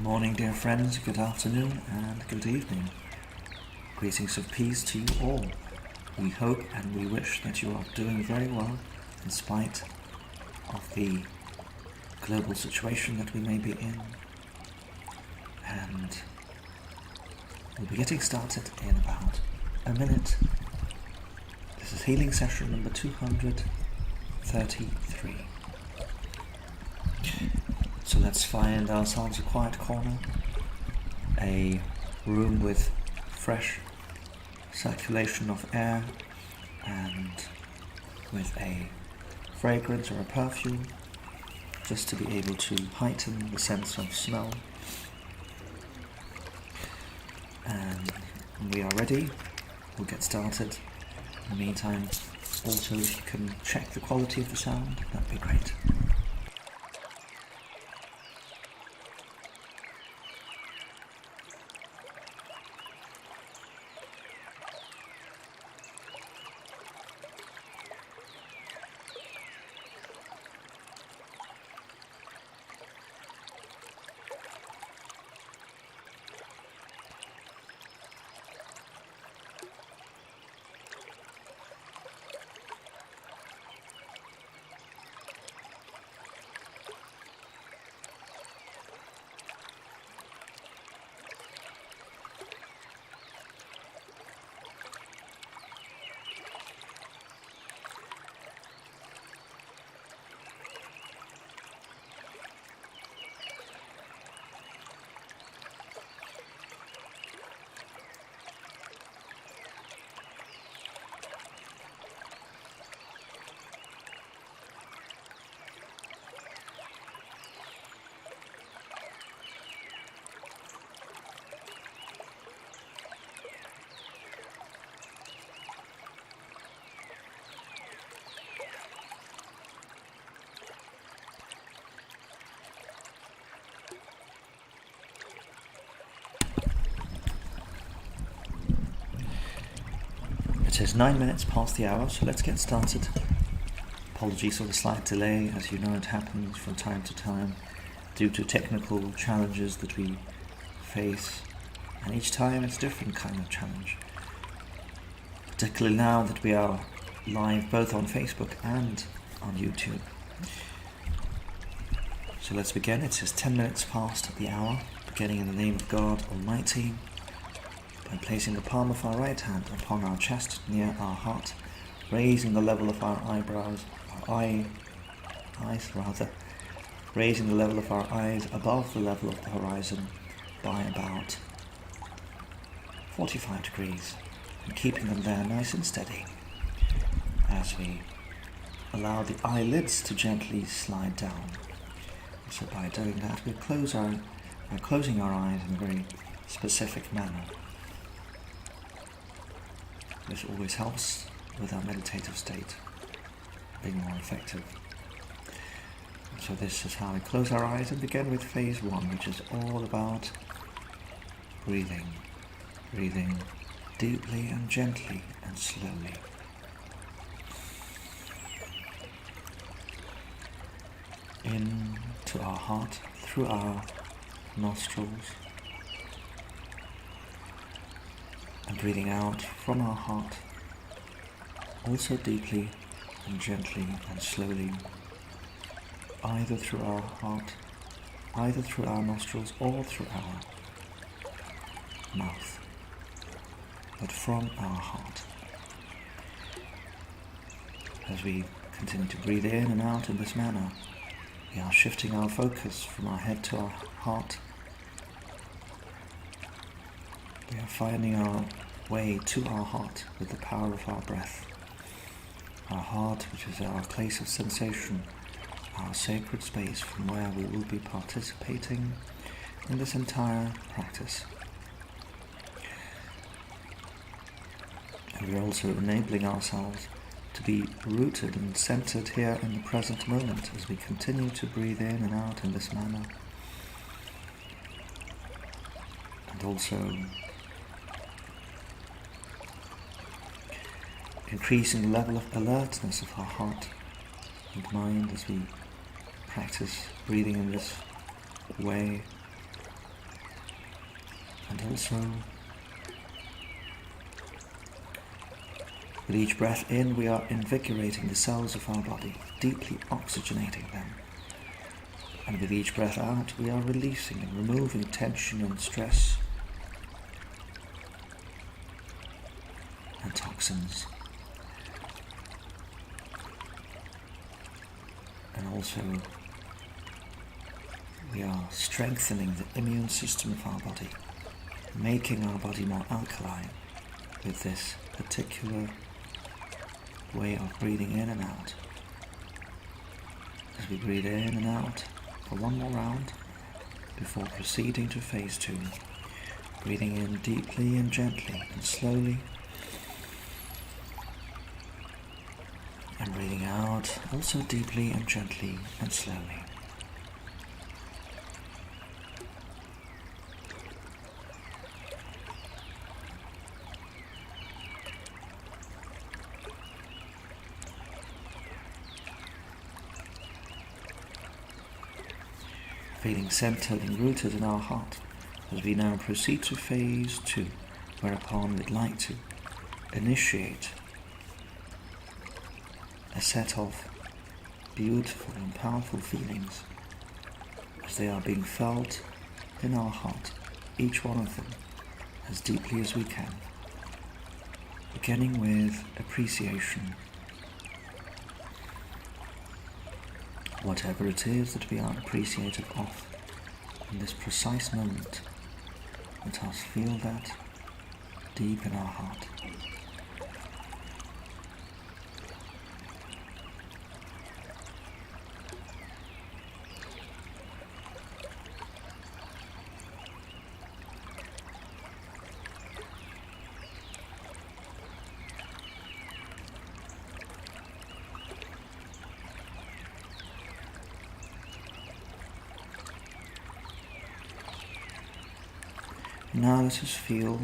morning, dear friends, good afternoon and good evening. Greetings of peace to you all. We hope and we wish that you are doing very well in spite of the global situation that we may be in. And we'll be getting started in about a minute. This is healing session number 233. So let's find ourselves a quiet corner, a room with fresh circulation of air and with a fragrance or a perfume, just to be able to heighten the sense of smell. And when we are ready, we'll get started. In the meantime, also if you can check the quality of the sound, that'd be great. It is 9 minutes past the hour, so let's get started. Apologies for the slight delay. As you know, it happens from time to time due to technical challenges that we face, and each time it's a different kind of challenge. Particularly now that we are live both on Facebook and on YouTube. So let's begin. It is 10 minutes past the hour, beginning in the name of God Almighty, by placing the palm of our right hand upon our chest near our heart, raising the level of our raising the level of our eyes above the level of the horizon by about 45 degrees, and keeping them there nice and steady as we allow the eyelids to gently slide down. So by doing that, we're closing our eyes in a very specific manner. This always helps with our meditative state being more effective. So this is how we close our eyes and begin with phase 1, which is all about breathing. Breathing deeply and gently and slowly. In to our heart through our nostrils, and breathing out from our heart, also deeply and gently and slowly, either through our heart, either through our nostrils or through our mouth, but from our heart. As we continue to breathe in and out in this manner, we are shifting our focus from our head to our heart. We are finding our way to our heart with the power of our breath. Our heart, which is our place of sensation, our sacred space from where we will be participating in this entire practice. And we are also enabling ourselves to be rooted and centered here in the present moment as we continue to breathe in and out in this manner. And also increasing the level of alertness of our heart and mind as we practice breathing in this way, also, with each breath in, we are invigorating the cells of our body, deeply oxygenating them. And with each breath out, we are releasing and removing tension and stress and toxins. And also, we are strengthening the immune system of our body, making our body more alkaline with this particular way of breathing in and out. As we breathe in and out for one more round before proceeding to phase 2, breathing in deeply and gently and slowly, and breathing out also deeply and gently and slowly. Feeling centered and rooted in our heart as we now proceed to phase 2, whereupon we'd like to initiate a set of beautiful and powerful feelings as they are being felt in our heart, each one of them as deeply as we can, beginning with appreciation. Whatever it is that we are appreciative of in this precise moment, let us feel that deep in our heart. Now let us feel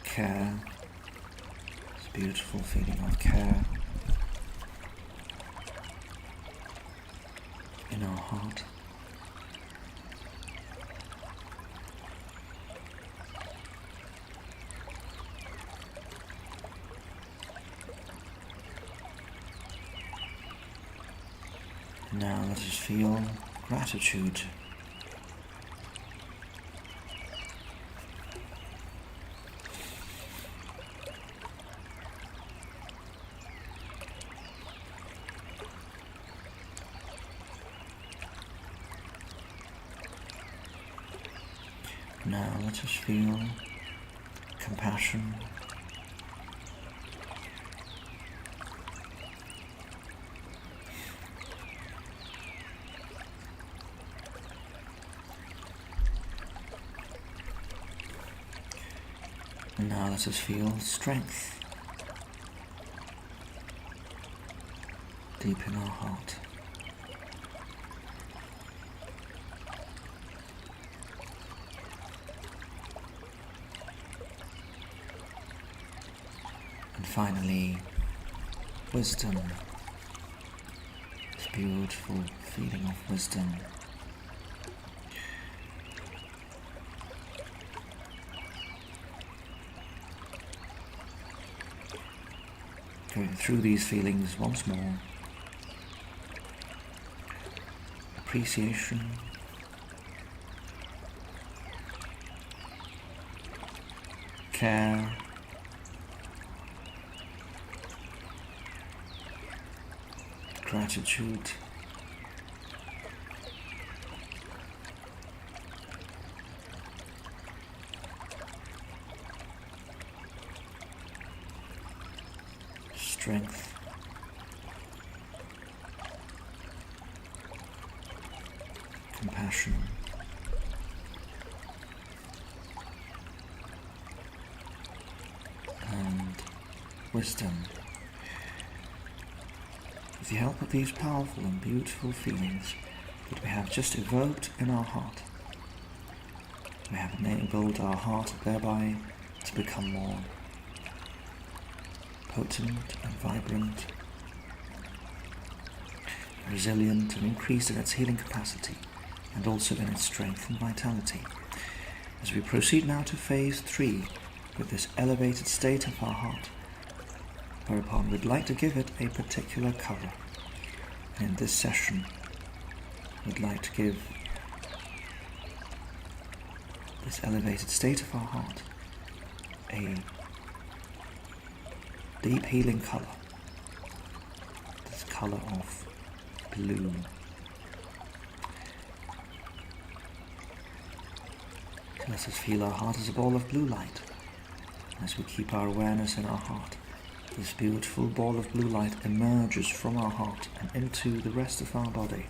care, this beautiful feeling of care in our heart. Now let us feel gratitude. Now let us feel compassion. And now let us feel strength deep in our heart. And finally, wisdom, this beautiful feeling of wisdom. Going through these feelings once more. Appreciation, care, gratitude, strength, compassion, and wisdom. With the help of these powerful and beautiful feelings that we have just evoked in our heart, we have enabled our heart thereby to become more potent and vibrant, resilient and increased in its healing capacity, and also in its strength and vitality. As we proceed now to phase 3 with this elevated state of our heart, whereupon we'd like to give it a particular colour. And in this session, we'd like to give this elevated state of our heart a deep healing colour, this colour of blue. So let us feel our heart as a ball of blue light. As we keep our awareness in our heart, this beautiful ball of blue light emerges from our heart and into the rest of our body,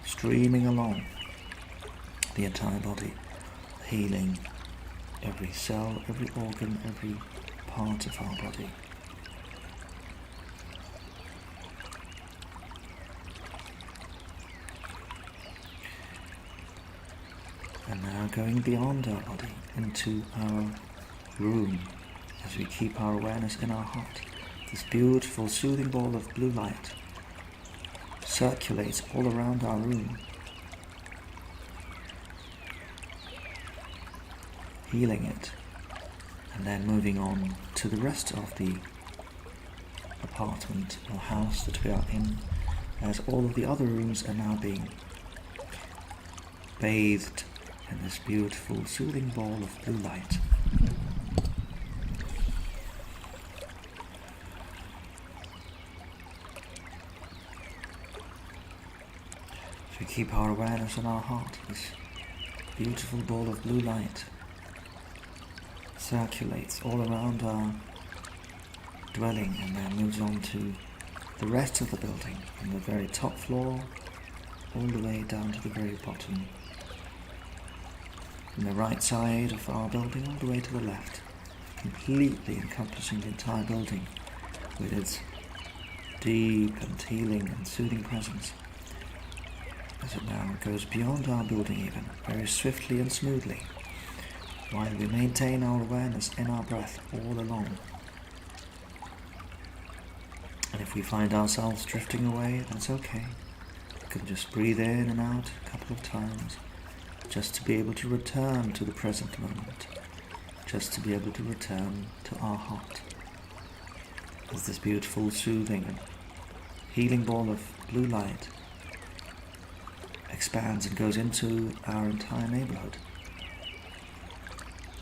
streaming along the entire body, healing every cell, every organ, every part of our body. And now going beyond our body into our room, as we keep our awareness in our heart, this beautiful soothing ball of blue light circulates all around our room, healing it, and then moving on to the rest of the apartment or house that we are in, as all of the other rooms are now being bathed in this beautiful soothing ball of blue light. So we keep our awareness on our heart. This beautiful ball of blue light circulates all around our dwelling and then moves on to the rest of the building, from the very top floor all the way down to the very bottom, from the right side of our building all the way to the left, completely encompassing the entire building with its deep and healing and soothing presence, as it now goes beyond our building even, very swiftly and smoothly, while we maintain our awareness in our breath all along. And if we find ourselves drifting away, that's okay. We can just breathe in and out a couple of times, just to be able to return to the present moment, just to be able to return to our heart. As this beautiful, soothing and healing ball of blue light expands and goes into our entire neighborhood,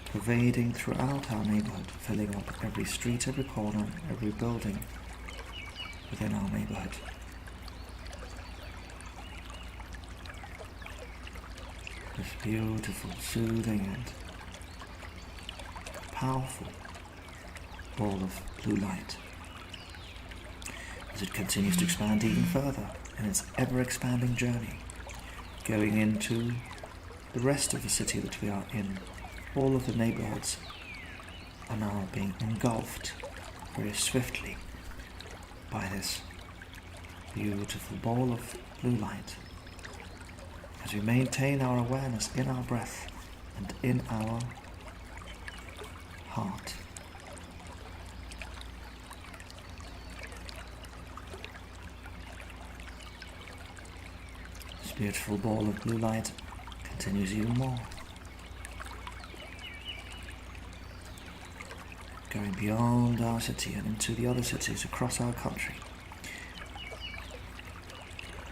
pervading throughout our neighborhood, filling up every street, every corner, every building within our neighborhood. This beautiful, soothing and powerful ball of blue light, as it continues to expand even further in its ever-expanding journey, going into the rest of the city that we are in. All of the neighborhoods are now being engulfed very swiftly by this beautiful ball of blue light, as we maintain our awareness in our breath and in our heart. This beautiful ball of blue light continues even more, going beyond our city and into the other cities across our country.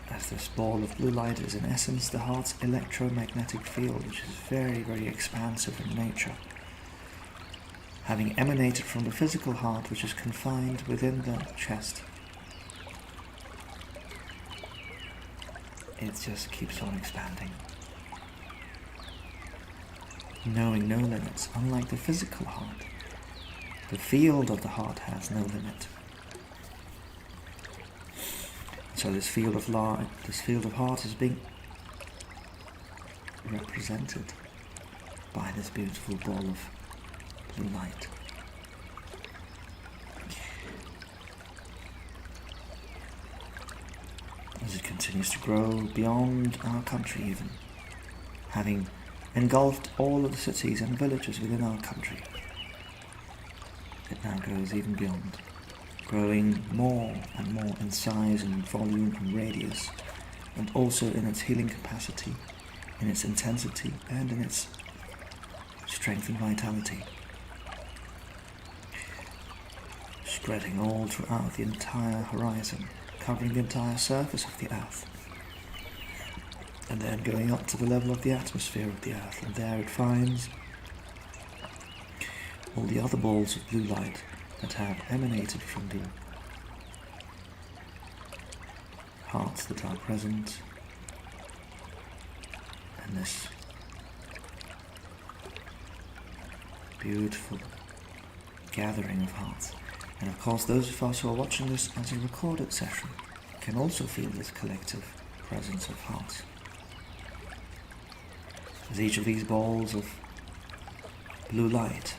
As this ball of blue light is in essence the heart's electromagnetic field, which is very, very expansive in nature, having emanated from the physical heart, which is confined within the chest. It just keeps on expanding, knowing no limits. Unlike the physical heart, the field of the heart has no limit. So this field of heart is being represented by this beautiful ball of blue light. As it continues to grow beyond our country even, having engulfed all of the cities and villages within our country, it now goes even beyond, growing more and more in size and volume and radius, and also in its healing capacity, in its intensity, and in its strength and vitality, spreading all throughout the entire horizon, covering the entire surface of the Earth, and then going up to the level of the atmosphere of the Earth, and there it finds all the other balls of blue light that have emanated from the hearts that are present, and this beautiful gathering of hearts. And of course, those of us who are watching this as a recorded session can also feel this collective presence of hearts, as each of these balls of blue light,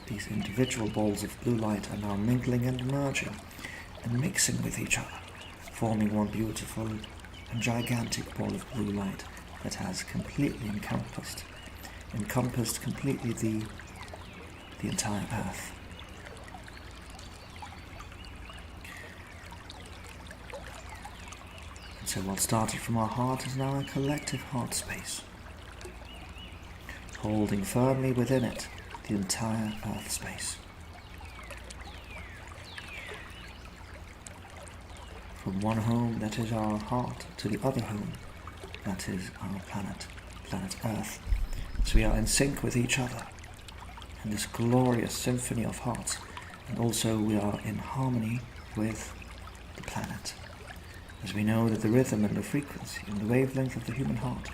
these individual balls of blue light, are now mingling and merging and mixing with each other, forming one beautiful and gigantic ball of blue light that has completely encompassed completely the entire Earth. And so what started from our heart is now a collective heart space, holding firmly within it the entire Earth space. From one home that is our heart to the other home that is our planet Earth. So we are in sync with each other in this glorious symphony of hearts, and also we are in harmony with the planet, as we know that the rhythm and the frequency and the wavelength of the human heart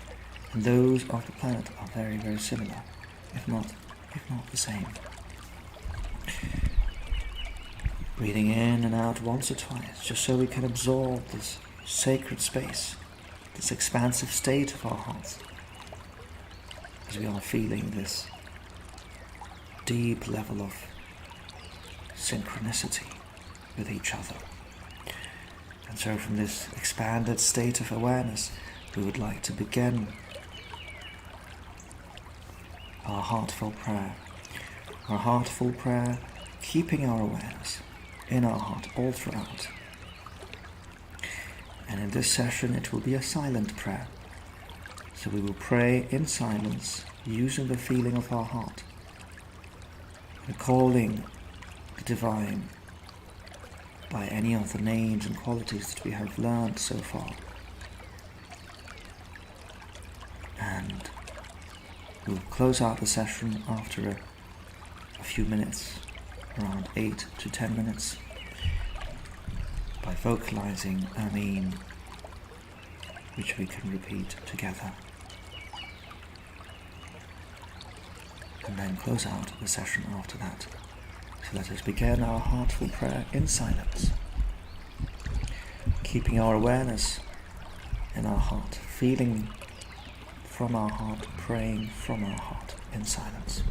and those of the planet are very, very similar, if not the same. Breathing in and out once or twice, just so we can absorb this sacred space, this expansive state of our hearts, as we are feeling this deep level of synchronicity with each other. And so from this expanded state of awareness, we would like to begin our heartfelt prayer. Our heartfelt prayer, keeping our awareness in our heart all throughout. And in this session it will be a silent prayer. So we will pray in silence, using the feeling of our heart, recalling the divine by any of the names and qualities that we have learned so far. And we'll close out the session after a few minutes, around 8 to 10 minutes, by vocalizing Ameen, which we can repeat together, and then close out the session after that. So let us begin our heartful prayer in silence, keeping our awareness in our heart, feeling from our heart, praying from our heart in silence.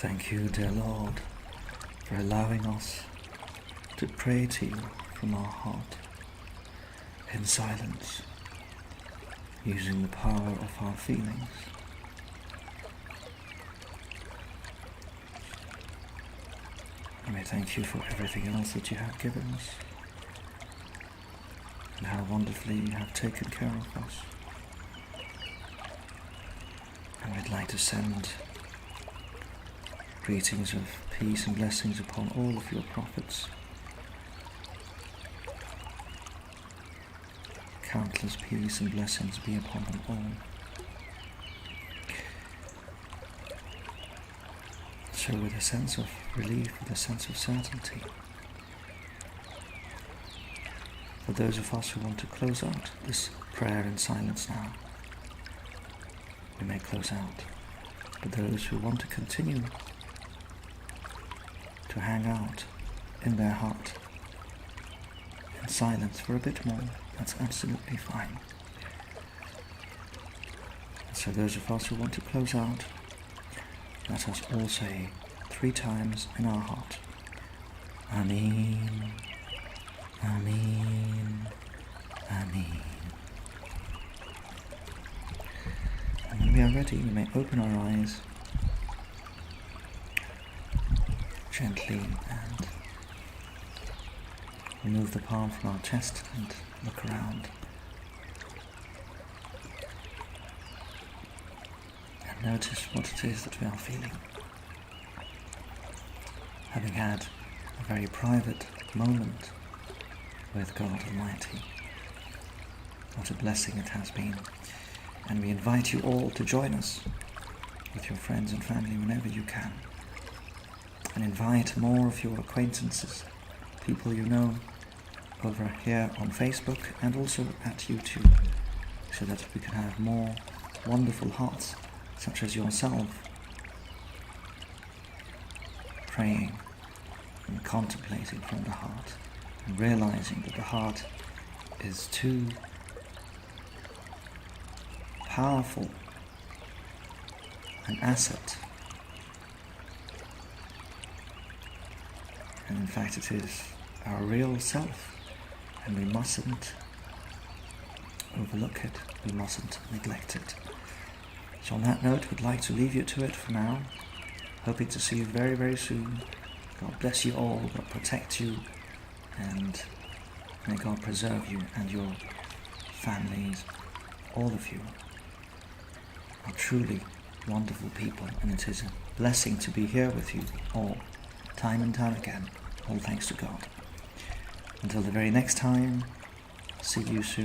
Thank you, dear Lord, for allowing us to pray to you from our heart, in silence, using the power of our feelings. And we thank you for everything else that you have given us, and how wonderfully you have taken care of us. And we'd like to send greetings of peace and blessings upon all of your prophets. Countless peace and blessings be upon them all. So with a sense of relief, with a sense of certainty, for those of us who want to close out this prayer in silence now, we may close out. But those who want to continue to hang out in their heart in silence for a bit more, that's absolutely fine. And so those of us who want to close out, let us all say 3 times in our heart, Ameen, Ameen, Ameen. And when we are ready, we may open our eyes gently and remove the palm from our chest and look around. And notice what it is that we are feeling. Having had a very private moment with God Almighty, what a blessing it has been. And we invite you all to join us with your friends and family whenever you can. And invite more of your acquaintances, people you know, over here on Facebook and also at YouTube, so that we can have more wonderful hearts such as yourself praying and contemplating from the heart and realizing that the heart is too powerful an asset, and in fact it is our real self, and we mustn't overlook it, we mustn't neglect it. So on that note, we'd like to leave you to it for now, hoping to see you very, very soon. God bless you all, God protect you, and may God preserve you and your families. All of you are truly wonderful people, and it is a blessing to be here with you all, time and time again, all thanks to God. Until the very next time, see you soon.